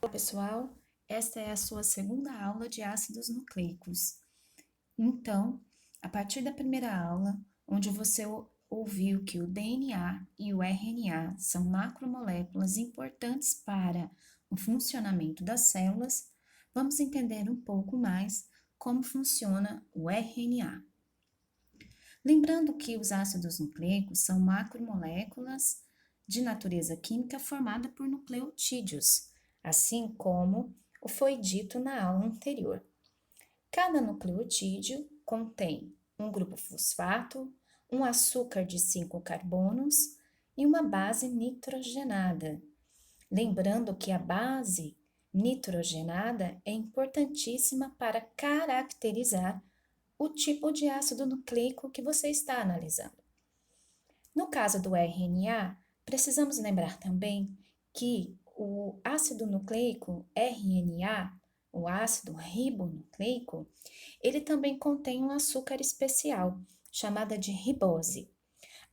Olá, pessoal, esta é a sua segunda aula de ácidos nucleicos. Então, a partir da primeira aula, onde você ouviu que o DNA e o RNA são macromoléculas importantes para o funcionamento das células, vamos entender um pouco mais como funciona o RNA. Lembrando que os ácidos nucleicos são macromoléculas de natureza química formada por nucleotídeos, assim como foi dito na aula anterior. Cada nucleotídeo contém um grupo fosfato, um açúcar de 5 carbonos e uma base nitrogenada. Lembrando que a base nitrogenada é importantíssima para caracterizar o tipo de ácido nucleico que você está analisando. No caso do RNA, precisamos lembrar também que o ácido nucleico RNA, o ácido ribonucleico, ele também contém um açúcar especial, chamada de ribose.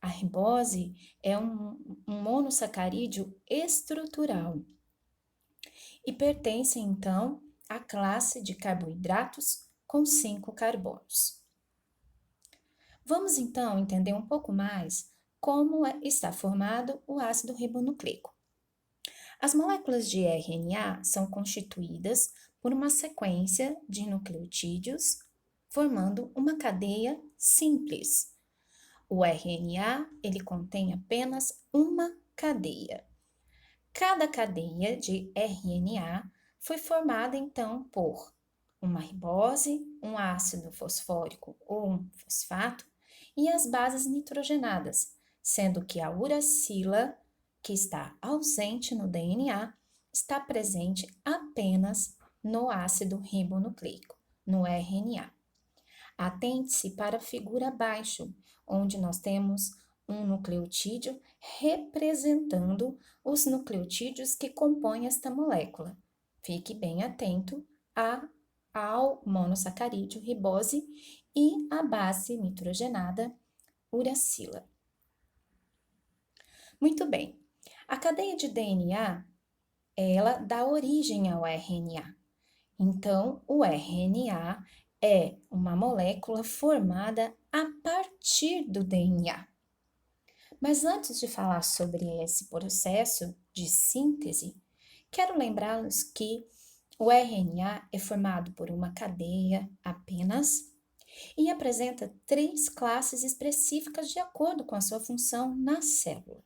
A ribose é um monossacarídeo estrutural e pertence, então, à classe de carboidratos com 5 carbonos. Vamos então entender um pouco mais como está formado o ácido ribonucleico. As moléculas de RNA são constituídas por uma sequência de nucleotídeos formando uma cadeia simples. O RNA, ele contém apenas uma cadeia. Cada cadeia de RNA foi formada então por uma ribose, um ácido fosfórico ou um fosfato e as bases nitrogenadas, sendo que a uracila, que está ausente no DNA, está presente apenas no ácido ribonucleico, no RNA. Atente-se para a figura abaixo, onde nós temos um nucleotídeo representando os nucleotídeos que compõem esta molécula. Fique bem atento ao monossacarídeo ribose e à base nitrogenada uracila. Muito bem, a cadeia de DNA, ela dá origem ao RNA. Então, o RNA é uma molécula formada a partir do DNA. Mas antes de falar sobre esse processo de síntese, quero lembrá-los que o RNA é formado por uma cadeia apenas e apresenta 3 classes específicas de acordo com a sua função na célula.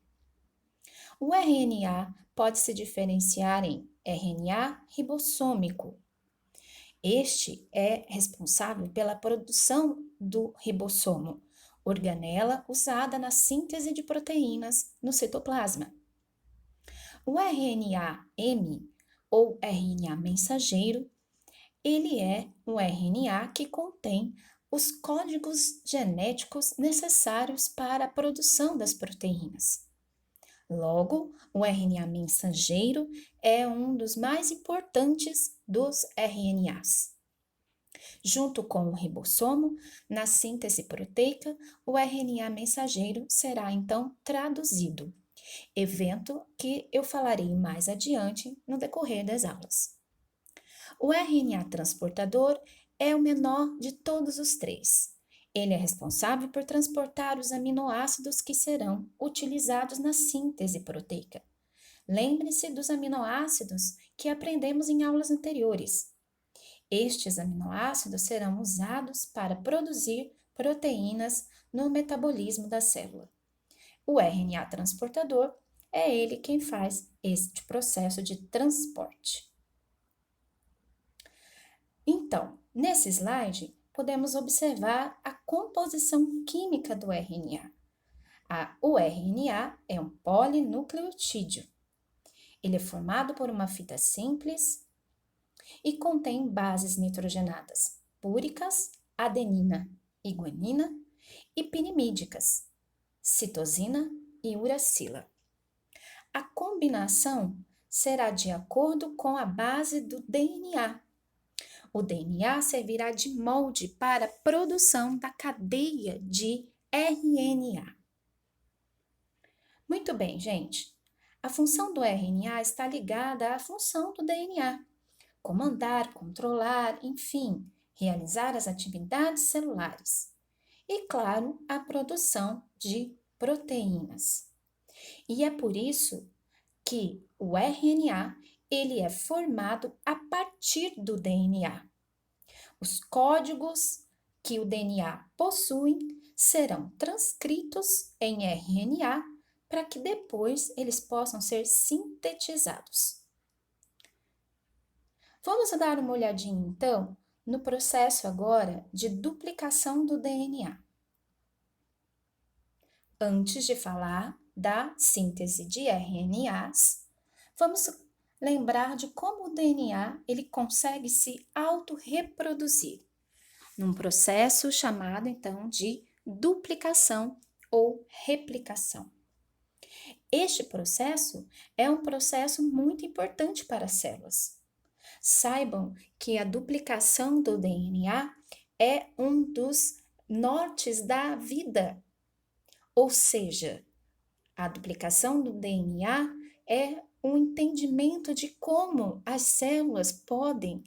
O RNA pode se diferenciar em RNA ribossômico. Este é responsável pela produção do ribossomo, organela usada na síntese de proteínas no citoplasma. O RNA-M, ou RNA mensageiro, ele é um RNA que contém os códigos genéticos necessários para a produção das proteínas. Logo, o RNA mensageiro é um dos mais importantes dos RNAs. Junto com o ribossomo, na síntese proteica, o RNA mensageiro será então traduzido, evento que eu falarei mais adiante no decorrer das aulas. O RNA transportador é o menor de todos os 3. Ele é responsável por transportar os aminoácidos que serão utilizados na síntese proteica. Lembre-se dos aminoácidos que aprendemos em aulas anteriores. Estes aminoácidos serão usados para produzir proteínas no metabolismo da célula. O RNA transportador é ele quem faz este processo de transporte. Então, nesse slide, podemos observar a composição química do RNA. O RNA é um polinucleotídeo. Ele é formado por uma fita simples e contém bases nitrogenadas púricas, adenina e guanina, e pirimídicas, citosina e uracila. A combinação será de acordo com a base do DNA. O DNA servirá de molde para a produção da cadeia de RNA. Muito bem, gente. A função do RNA está ligada à função do DNA: comandar, controlar, enfim, realizar as atividades celulares. E, claro, a produção de proteínas. E é por isso que o RNA ele é formado a partir do DNA. Os códigos que o DNA possui serão transcritos em RNA para que depois eles possam ser sintetizados. Vamos dar uma olhadinha então no processo agora de duplicação do DNA. Antes de falar da síntese de RNAs, vamos lembrar de como o DNA ele consegue se autorreproduzir, num processo chamado então de duplicação ou replicação. Este processo é um processo muito importante para as células. Saibam que a duplicação do DNA é um dos nortes da vida, ou seja, a duplicação do DNA é um entendimento de como as células podem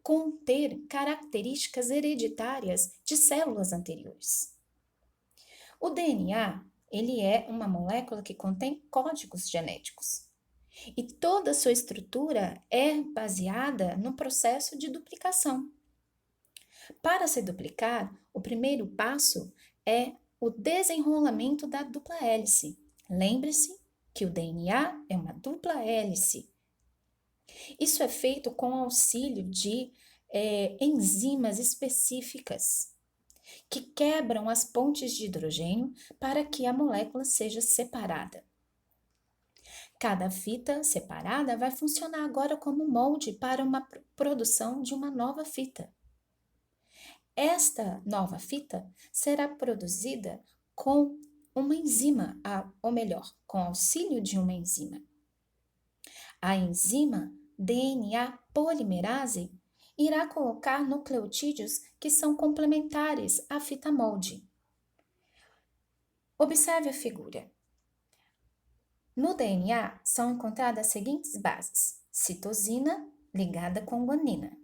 conter características hereditárias de células anteriores. O DNA, ele é uma molécula que contém códigos genéticos e toda a sua estrutura é baseada no processo de duplicação. Para se duplicar, o primeiro passo é o desenrolamento da dupla hélice. Lembre-se que o DNA é uma dupla hélice. Isso é feito com auxílio de enzimas específicas que quebram as pontes de hidrogênio para que a molécula seja separada. Cada fita separada vai funcionar agora como molde para uma produção de uma nova fita. Esta nova fita será produzida com uma enzima, ou melhor, com auxílio de uma enzima. A enzima DNA polimerase irá colocar nucleotídeos que são complementares à fita molde. Observe a figura. No DNA são encontradas as seguintes bases: citosina ligada com guanina,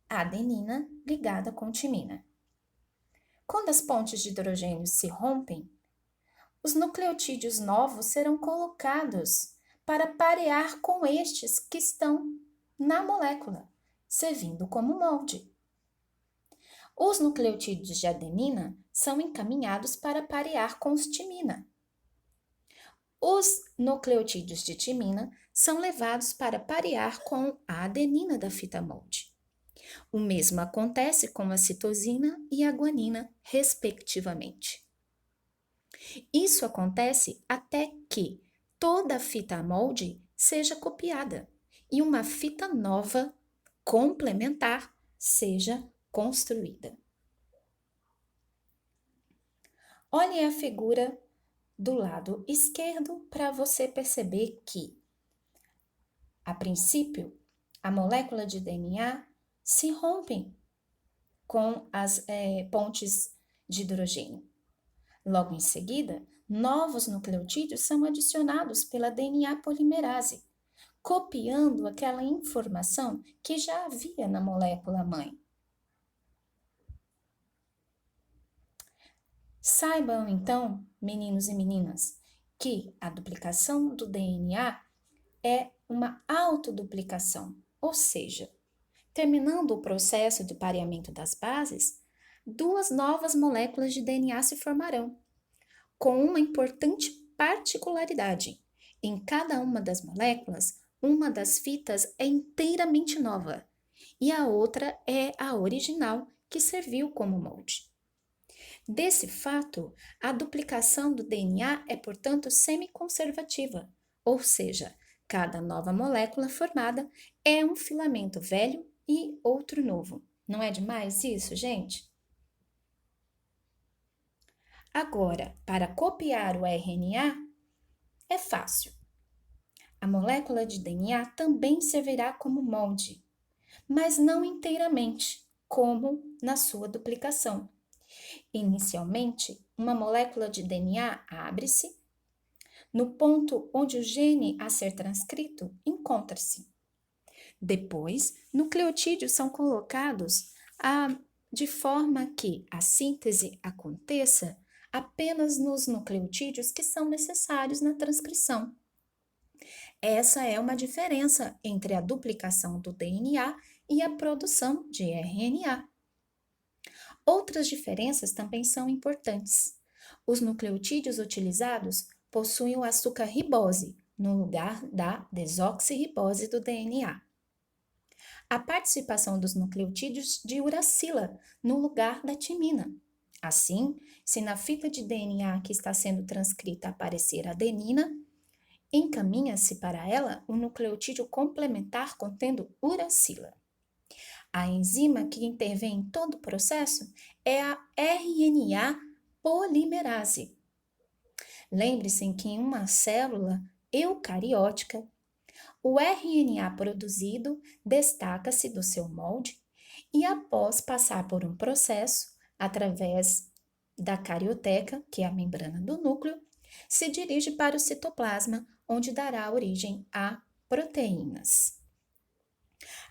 adenina ligada com timina. Quando as pontes de hidrogênio se rompem, os nucleotídeos novos serão colocados para parear com estes que estão na molécula, servindo como molde. Os nucleotídeos de adenina são encaminhados para parear com os timina. Os nucleotídeos de timina são levados para parear com a adenina da fita molde. O mesmo acontece com a citosina e a guanina, respectivamente. Isso acontece até que toda a fita molde seja copiada e uma fita nova, complementar, seja construída. Olhe a figura do lado esquerdo para você perceber que, a princípio, a molécula de DNA se rompe com as pontes de hidrogênio. Logo em seguida, novos nucleotídeos são adicionados pela DNA polimerase, copiando aquela informação que já havia na molécula mãe. Saibam então, meninos e meninas, que a duplicação do DNA é uma autoduplicação, ou seja, terminando o processo de pareamento das bases, duas novas moléculas de DNA se formarão, com uma importante particularidade. Em cada uma das moléculas, uma das fitas é inteiramente nova e a outra é a original que serviu como molde. Desse fato, a duplicação do DNA é, portanto, semiconservativa, ou seja, cada nova molécula formada é um filamento velho e outro novo. Não é demais isso, gente? Agora, para copiar o RNA, é fácil. A molécula de DNA também servirá como molde, mas não inteiramente, como na sua duplicação. Inicialmente, uma molécula de DNA abre-se, no ponto onde o gene a ser transcrito encontra-se. Depois, nucleotídeos são colocados de forma que a síntese aconteça apenas nos nucleotídeos que são necessários na transcrição. Essa é uma diferença entre a duplicação do DNA e a produção de RNA. Outras diferenças também são importantes. Os nucleotídeos utilizados possuem o açúcar ribose, no lugar da desoxirribose do DNA. A participação dos nucleotídeos de uracila, no lugar da timina. Assim, se na fita de DNA que está sendo transcrita aparecer adenina, encaminha-se para ela um nucleotídeo complementar contendo uracila. A enzima que intervém em todo o processo é a RNA polimerase. Lembre-se que em uma célula eucariótica, o RNA produzido destaca-se do seu molde e, após passar por um processo, através da carioteca, que é a membrana do núcleo, se dirige para o citoplasma, onde dará origem a proteínas.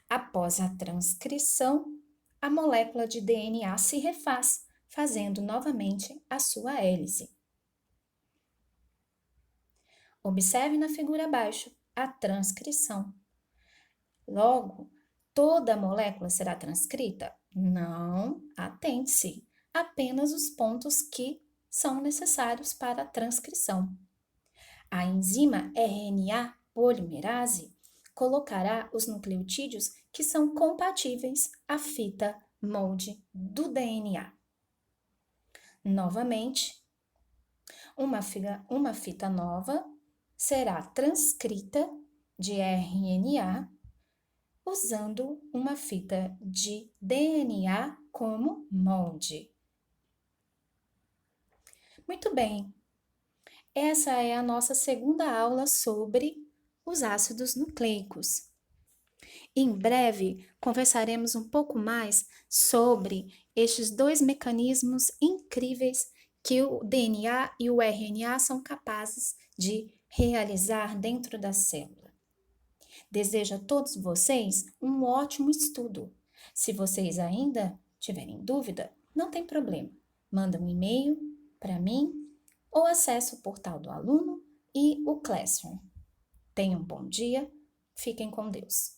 Após a transcrição, a molécula de DNA se refaz, fazendo novamente a sua hélice. Observe na figura abaixo a transcrição. Logo, toda a molécula será transcrita? Não, atente-se, apenas os pontos que são necessários para a transcrição. A enzima RNA polimerase colocará os nucleotídeos que são compatíveis à fita molde do DNA. Novamente, uma fita nova será transcrita de RNA usando uma fita de DNA como molde. Muito bem, essa é a nossa segunda aula sobre os ácidos nucleicos. Em breve, conversaremos um pouco mais sobre estes dois mecanismos incríveis que o DNA e o RNA são capazes de realizar dentro da célula. Desejo a todos vocês um ótimo estudo. Se vocês ainda tiverem dúvida, não tem problema. Manda um e-mail para mim ou acesse o portal do aluno e o Classroom. Tenham um bom dia, fiquem com Deus.